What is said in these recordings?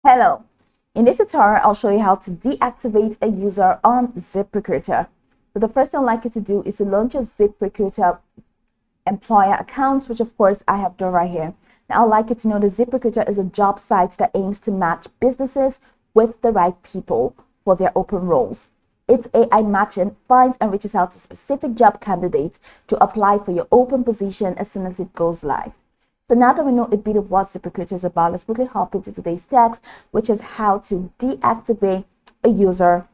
Hello, in this tutorial I'll show you how to deactivate a user on Ziprecruiter. So the first thing I'd like you to do is to launch a Ziprecruiter employer account, which of course I have done right here. Now I'd like you to know that Ziprecruiter is a job site that aims to match businesses with the right people for their open roles. Its AI matching finds and reaches out to specific job candidates to apply for your open position as soon as it goes live. So now that we know a bit of what Ziprecruiter is about, let's quickly hop into today's text, which is how to deactivate a user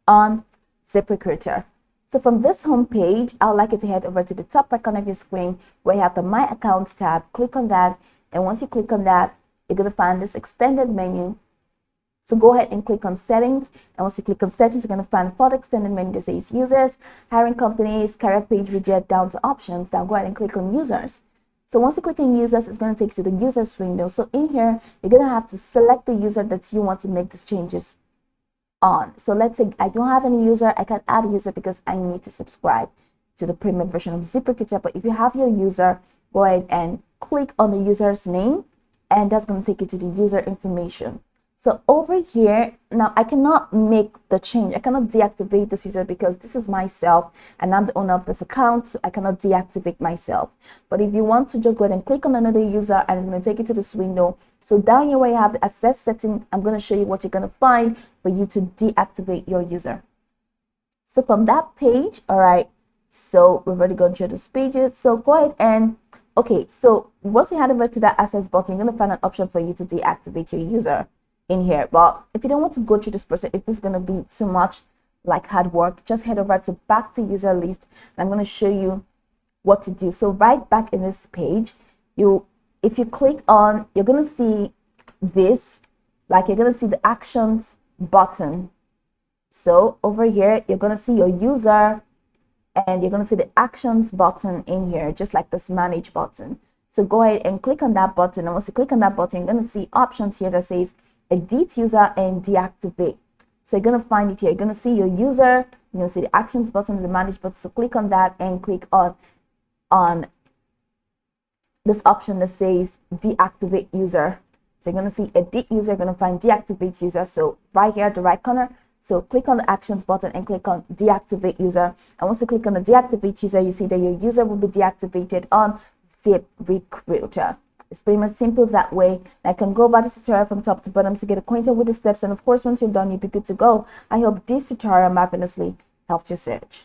on Ziprecruiter. So from this home page, I would like you to head over to the top right corner of your screen where you have the My Account tab. Click on that, and once you click on that, you're going to find this extended menu. So go ahead and click on Settings, and once you click on Settings, you're going to find a further extended menu that says Users, Hiring Companies, Career Page Widget down to Options. Now go ahead and click on Users. So once you click on users, it's going to take you to the users window. So in here, you're going to have to select the user that you want to make these changes on. So let's say I don't have any user. I can add a user because I need to subscribe to the premium version of Ziprecruiter. But if you have your user, go ahead and click on the user's name, and that's going to take you to the user information. So over here, now I cannot make the change. I cannot deactivate this user because this is myself and I'm the owner of this account, so I cannot deactivate myself. But if you want to, just go ahead and click on another user and it's going to take you to this window. So down here where you have the access setting, I'm going to show you what you're going to find for you to deactivate your user. So from that page, all right, so we've already gone through those pages. So go ahead and, okay, so once you head over to that access button, you're going to find an option for you to deactivate your user in here. But if you don't want to go through this process, if it's going to be too much like hard work, just head over to back to user list, and I'm going to show you what to do. So right back in this page, if you click on, you're going to see this, like you're going to see the actions button. So over here, you're going to see your user and you're going to see the actions button in here, just like this manage button. So go ahead and click on that button, and once you click on that button, you're going to see options here that says edit user and deactivate. So you're going to find it here. You're going to see your user, you're going to see the actions button and the manage button. So click on that and click on this option that says deactivate user. So you're going to see edit user, you're going to find deactivate user. So right here at the right corner, so click on the actions button and click on deactivate user. And once you click on the deactivate user, you see that your user will be deactivated on Ziprecruiter. It's pretty much simple that way. I can go about this tutorial from top to bottom to get acquainted with the steps, and of course once you're done, you'll be good to go. I hope this tutorial marvelously helped your search.